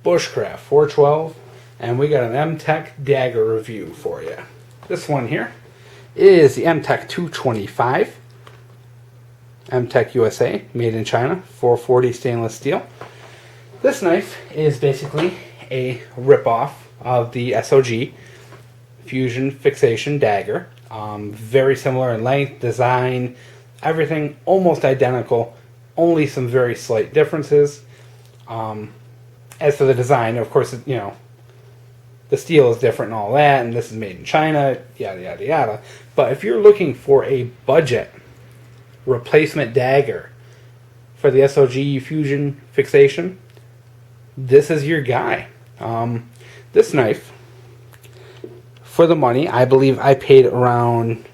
Bushcraft 412, and we got an Mtech dagger review for you. This one here is the MT-225, Mtech USA, made in China, 440 stainless steel. This knife is basically a ripoff of the SOG Fusion Fixation dagger. Very similar in length, design, everything almost identical, only some very slight differences. As for the design, of course, you know, the steel is different and all that, and this is made in China, yada, yada, yada. But if you're looking for a budget replacement dagger for the SOG Fusion Fixation, this is your guy. This knife, for the money, I believe I paid around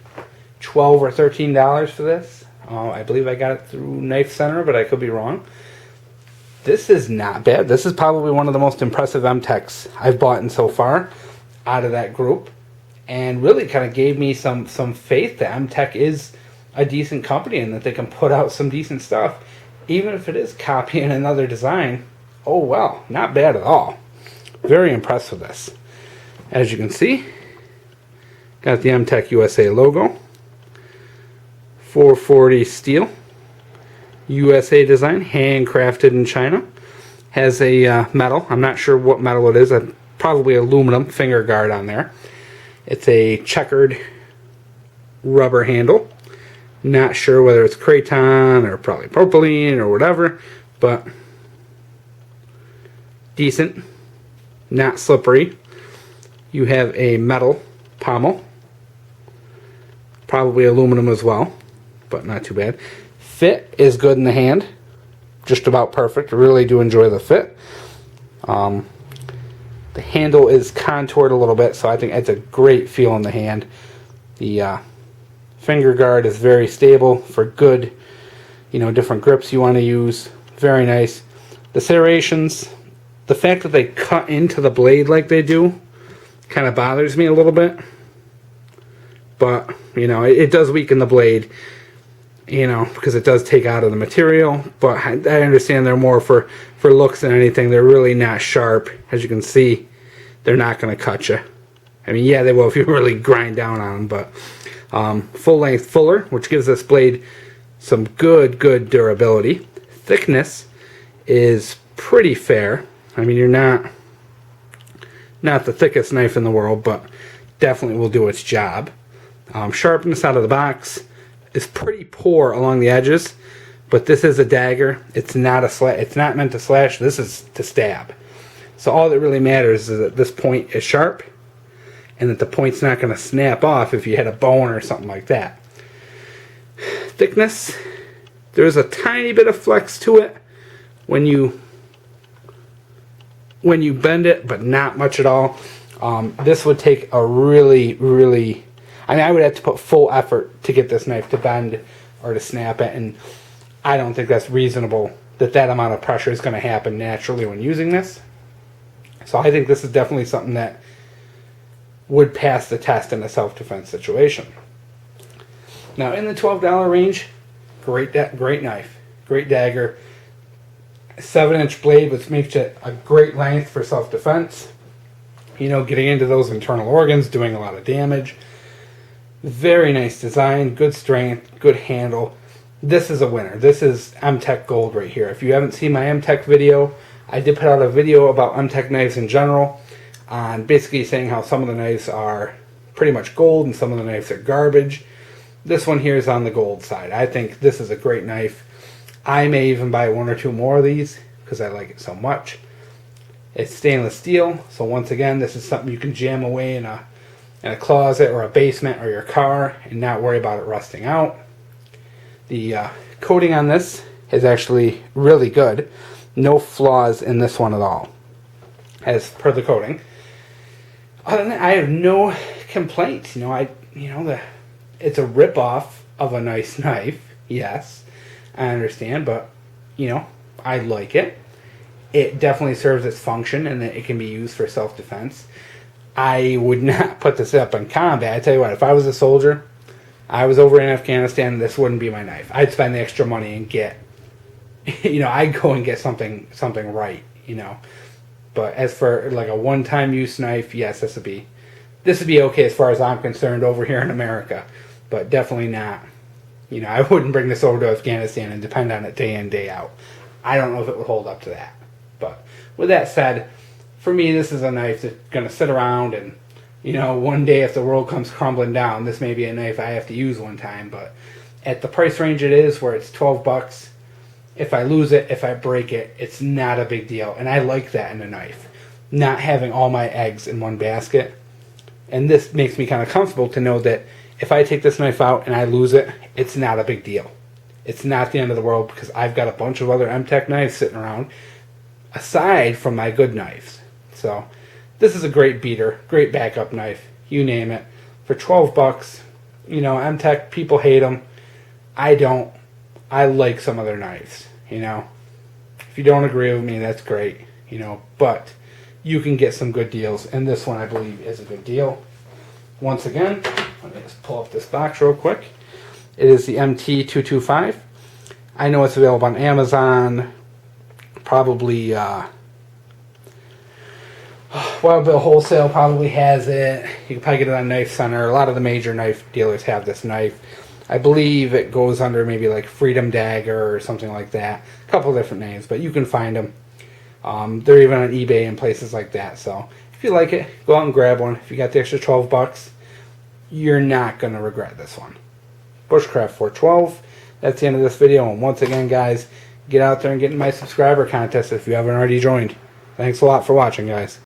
$12 or $13 for this. I believe I got it through Knife Center, but I could be wrong. This is not bad. This is probably one of the most impressive Mtechs I've bought in so far out of that group, and really kind of gave me some faith that Mtech is a decent company and that they can put out some decent stuff, even if it is copying another design. Oh well, not bad at all. Very impressed with this. As you can see, got the Mtech USA logo, 440 steel, USA design, handcrafted in China. Has a metal, I'm not sure what metal it is, probably aluminum finger guard on there. It's a checkered rubber handle. Not sure whether it's craton or probably propylene or whatever, but decent, not slippery. You have a metal pommel, probably aluminum as well, but not too bad. Fit is good in the hand, just about perfect. I really do enjoy the fit. The handle is contoured a little bit, so I think it's a great feel in the hand. The finger guard is very stable for good, you know, different grips you want to use. Very nice. The serrations, the fact that they cut into the blade like they do, kind of bothers me a little bit. But, you know, it does weaken the blade, you know, because it does take out of the material. But I understand they're more for looks than anything. They're really not sharp. As you can see, they're not going to cut you. I mean, yeah, they will if you really grind down on them, but full length fuller, which gives this blade some good durability. Thickness is pretty fair. I mean, you're not the thickest knife in the world, but definitely will do its job. Sharpness out of the box is pretty poor along the edges, but this is a dagger. It's not it's not meant to slash. This is to stab. So all that really matters is that this point is sharp, and that the point's not going to snap off if you hit a bone or something like that. Thickness, there's a tiny bit of flex to it when you bend it, but not much at all. This would take a really, I mean, I would have to put full effort to get this knife to bend or to snap it, and I don't think that's reasonable that amount of pressure is going to happen naturally when using this. So I think this is definitely something that would pass the test in a self-defense situation. Now, in the $12 range, great knife, great dagger, 7-inch blade, which makes it a great length for self-defense. You know, getting into those internal organs, doing a lot of damage. Very nice design, good strength, good handle. This is a winner. This is Mtech Gold right here. If you haven't seen my Mtech video, I did put out a video about Mtech knives in general, on basically saying how some of the knives are pretty much gold and some of the knives are garbage. This one here is on the gold side. I think this is a great knife. I may even buy one or two more of these because I like it so much. It's stainless steel, so once again, this is something you can jam away in a closet or a basement or your car and not worry about it rusting out. The coating on this is actually really good. No flaws in this one at all, as per the coating. Other than that, I have no complaints. It's a rip-off of a nice knife. Yes, I understand, but, I like it. It definitely serves its function and that it can be used for self-defense. I would not put this up in combat. I tell you what, if I was a soldier, I was over in Afghanistan, this wouldn't be my knife. I'd spend the extra money and get, I'd go and get something right, But as for like a one-time use knife, yes, this would be okay as far as I'm concerned over here in America. But definitely not. You know, I wouldn't bring this over to Afghanistan and depend on it day in, day out. I don't know if it would hold up to that. But with that said, for me, this is a knife that's going to sit around and, you know, one day if the world comes crumbling down, this may be a knife I have to use one time. But at the price range it is, where it's $12, if I lose it, if I break it, it's not a big deal. And I like that in a knife. Not having all my eggs in one basket. And this makes me kind of comfortable to know that if I take this knife out and I lose it, it's not a big deal. It's not the end of the world because I've got a bunch of other Mtech knives sitting around aside from my good knives. So this is a great beater, great backup knife, you name it. For $12, you know, Mtech, people hate them. I don't. I like some of their knives, you know. If you don't agree with me, that's great, you know. But you can get some good deals, and this one I believe is a good deal. Once again, let me just pull up this box real quick. It is the MT-225. I know it's available on Amazon, probably Wild Bill Wholesale probably has it. You can probably get it on Knife Center. A lot of the major knife dealers have this knife. I believe it goes under maybe like Freedom Dagger or something like that. A couple of different names, but you can find them. They're even on eBay and places like that. So if you like it, go out and grab one. If you got the extra $12, you're not going to regret this one. Bushcraft 412. That's the end of this video. And once again, guys, get out there and get in my subscriber contest if you haven't already joined. Thanks a lot for watching, guys.